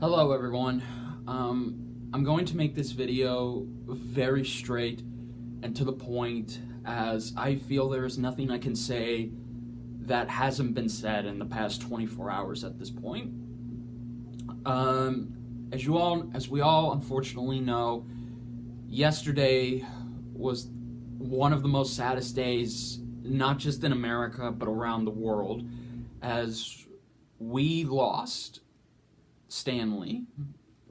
Hello everyone. I'm going to make this video very straight and to the point, as I feel there is nothing I can say that hasn't been said in the past 24 hours at this point. As we all unfortunately know, yesterday was one of the most saddest days, not just in America but around the world, as we lost Stan Lee.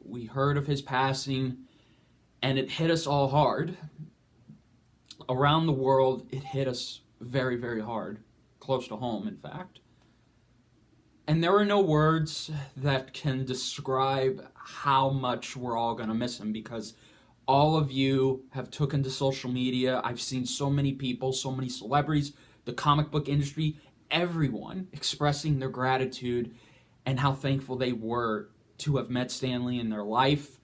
We heard of his passing, and it hit us all hard. Around the world, it hit us very, very hard. Close to home, in fact. And there are no words that can describe how much we're all going to miss him, because all of you have taken to social media. I've seen so many people, so many celebrities, the comic book industry, everyone expressing their gratitude and how thankful they were to have met Stan Lee in their life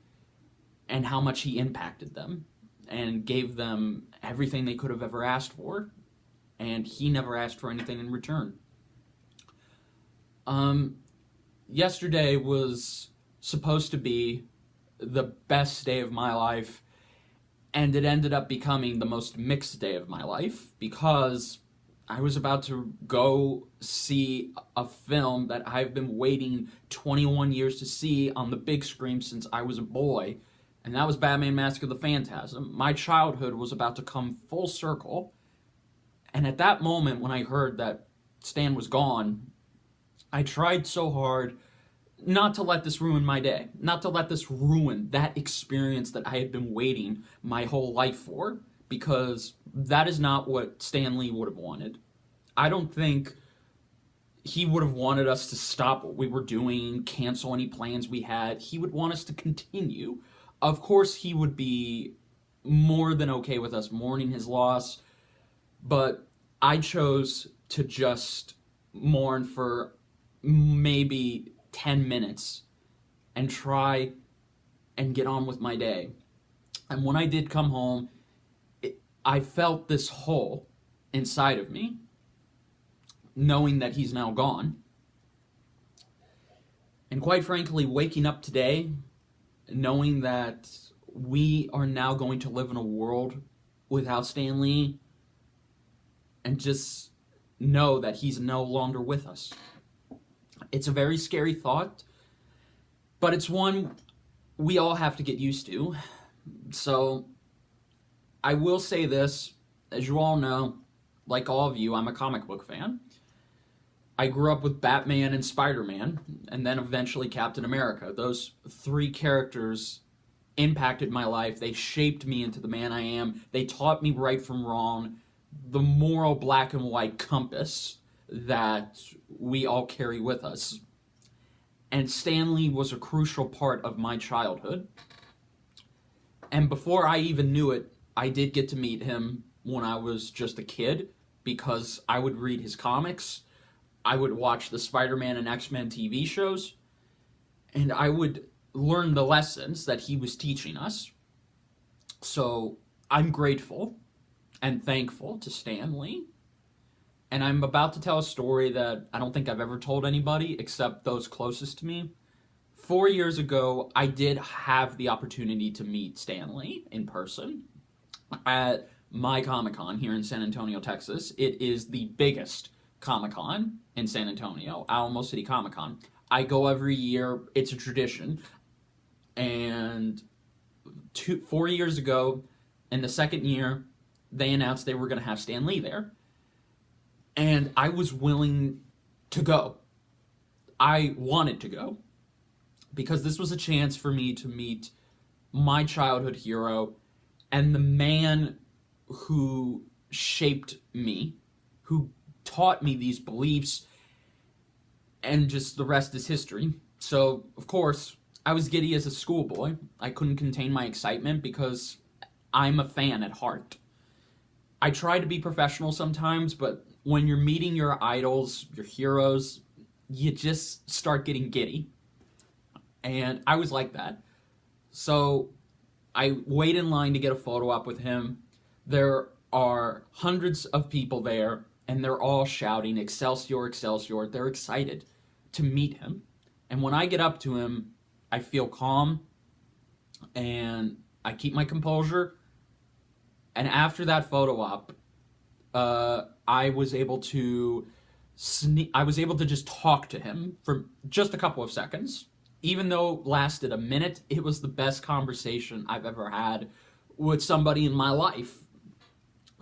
and how much he impacted them and gave them everything they could have ever asked for, and he never asked for anything in return. Yesterday was supposed to be the best day of my life, and it ended up becoming the most mixed day of my life, because I was about to go see a film that I've been waiting 21 years to see on the big screen since I was a boy, and that was Batman Mask of the Phantasm. My childhood was about to come full circle, and at that moment when I heard that Stan was gone, I tried so hard not to let this ruin my day, not to let this ruin that experience that I had been waiting my whole life for, because that is not what Stan Lee would have wanted. I don't think he would have wanted us to stop what we were doing, cancel any plans we had. He would want us to continue. Of course, he would be more than okay with us mourning his loss, but I chose to just mourn for maybe 10 minutes and try and get on with my day. And when I did come home, I felt this hole inside of me, knowing that he's now gone. And quite frankly, waking up today, knowing that we are now going to live in a world without Stan Lee, and just know that he's no longer with us. It's a very scary thought, but it's one we all have to get used to. So I will say this, as you all know, like all of you, I'm a comic book fan. I grew up with Batman and Spider-Man, and then eventually Captain America. Those three characters impacted my life. They shaped me into the man I am. They taught me right from wrong, the moral black and white compass that we all carry with us. And Stan Lee was a crucial part of my childhood. And before I even knew it, I did get to meet him when I was just a kid, because I would read his comics, I would watch the Spider-Man and X-Men TV shows, and I would learn the lessons that he was teaching us. So I'm grateful and thankful to Stan Lee. And I'm about to tell a story that I don't think I've ever told anybody except those closest to me. 4 years ago, I did have the opportunity to meet Stan Lee in person at my Comic-Con here in San Antonio, Texas. It is the biggest Comic-Con in San Antonio, Alamo City Comic-Con. I go every year. It's a tradition. And 4 years ago, in the second year, they announced they were going to have Stan Lee there. And I was willing to go. I wanted to go, because this was a chance for me to meet my childhood hero and the man who shaped me, who taught me these beliefs, and just the rest is history. So, of course, I was giddy as a schoolboy. I couldn't contain my excitement because I'm a fan at heart. I try to be professional sometimes, but when you're meeting your idols, your heroes, you just start getting giddy. And I was like that. So I wait in line to get a photo op with him. There are hundreds of people there, and they're all shouting, "Excelsior, Excelsior." They're excited to meet him. And when I get up to him, I feel calm, and I keep my composure. And after that photo op, I was able to just talk to him for just a couple of seconds. Even though it lasted a minute, it was the best conversation I've ever had with somebody in my life.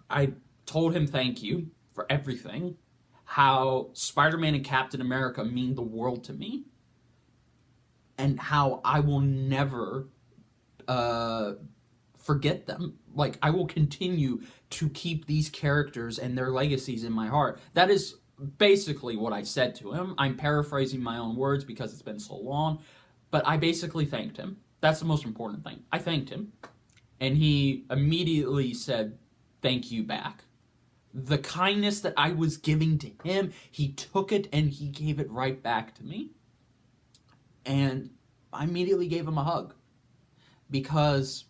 I told him thank you for everything, how Spider-Man and Captain America mean the world to me, and how I will never forget them. Like, I will continue to keep these characters and their legacies in my heart. That is basically what I said to him. I'm paraphrasing my own words because it's been so long, but I basically thanked him. That's the most important thing. I thanked him, and he immediately said thank you back. The kindness that I was giving to him, he took it and he gave it right back to me. And I immediately gave him a hug because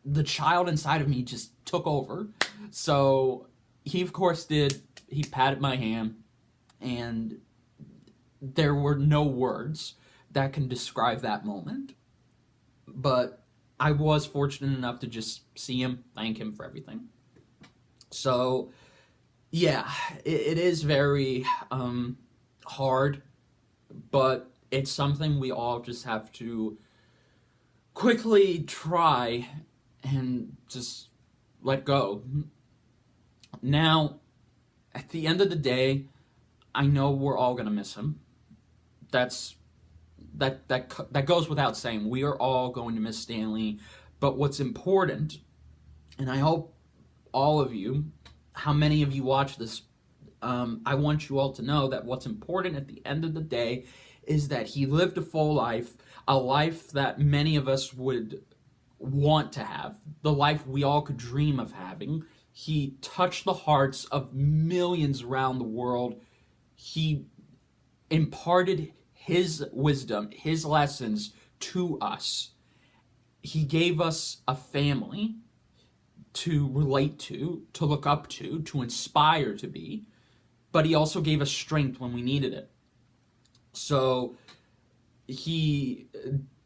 the child inside of me just took over. So he, of course, did. He patted my hand, and there were no words that can describe that moment. But I was fortunate enough to just see him, thank him for everything. So, yeah, it is very hard, but it's something we all just have to quickly try and just let go. Now, at the end of the day, I know we're all gonna miss him. That goes without saying. We are all going to miss Stan Lee. But what's important, and I hope all of you, how many of you watch this, I want you all to know that what's important at the end of the day is that he lived a full life, a life that many of us would want to have, the life we all could dream of having. He touched the hearts of millions around the world. He imparted his wisdom, his lessons to us. He gave us a family to relate to look up to inspire to be, but he also gave us strength when we needed it. So he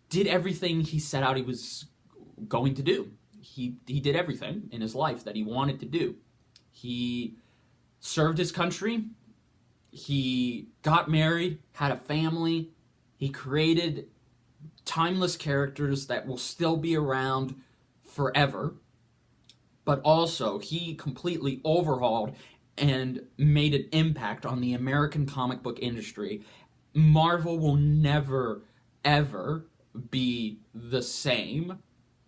did everything he set out he was going to do. He did everything in his life that he wanted to do. He served his country. He got married, had a family. He created timeless characters that will still be around forever. But also, he completely overhauled and made an impact on the American comic book industry. Marvel will never, ever be the same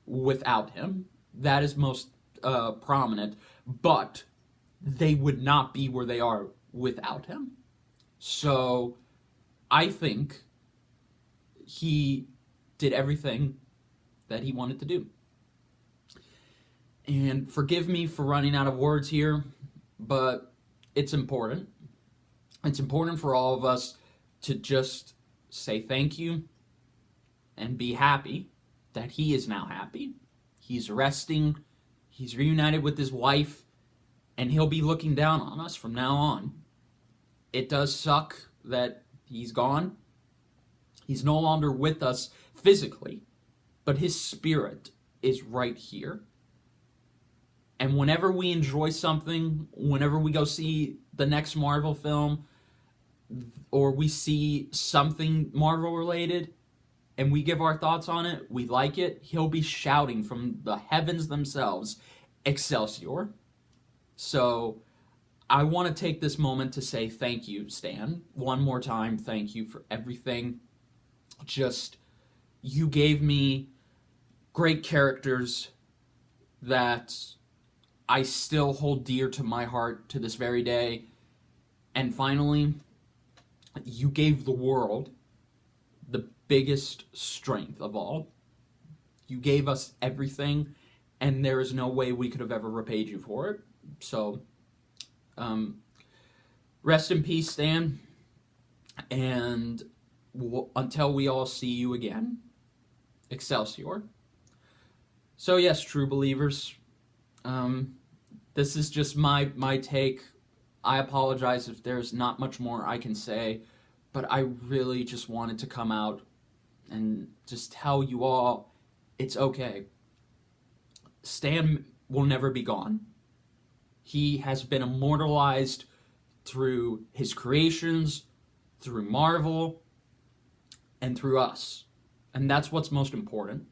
without him. That is most prominent. But they would not be where they are without him. So I think he did everything that he wanted to do. And forgive me for running out of words here, but it's important. It's important for all of us to just say thank you and be happy that he is now happy. He's resting. He's reunited with his wife, and he'll be looking down on us from now on. It does suck that he's gone. He's no longer with us physically, but his spirit is right here. And whenever we enjoy something, whenever we go see the next Marvel film, or we see something Marvel related, and we give our thoughts on it, we like it, he'll be shouting from the heavens themselves, Excelsior. So I want to take this moment to say thank you, Stan. One more time, thank you for everything. Just, you gave me great characters that I still hold dear to my heart to this very day. And finally, you gave the world the biggest strength of all. You gave us everything, and there is no way we could have ever repaid you for it. So, rest in peace, Stan. And until we all see you again, Excelsior. So yes, true believers, this is just my take. I apologize if there's not much more I can say, but I really just wanted to come out and just tell you all it's okay. Stan will never be gone. He has been immortalized through his creations, through Marvel, and through us. And that's what's most important.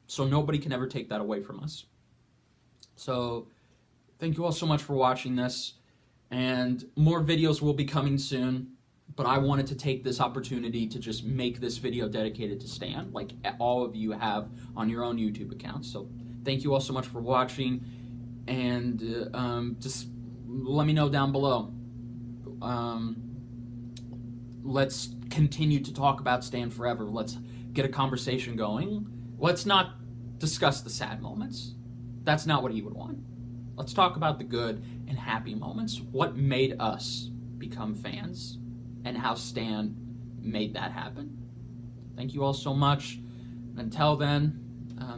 So nobody can ever take that away from us. So thank you all so much for watching this. And more videos will be coming soon. But I wanted to take this opportunity to just make this video dedicated to Stan, like all of you have on your own YouTube accounts. So thank you all so much for watching. And just let me know down below. Let's continue to talk about Stan forever. Let's get a conversation going. Let's not discuss the sad moments. That's not what he would want. Let's talk about the good and happy moments. What made us become fans and how Stan made that happen. Thank you all so much. Until then,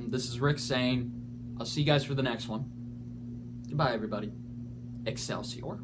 this is Rick saying, I'll see you guys for the next one. Goodbye, everybody. Excelsior.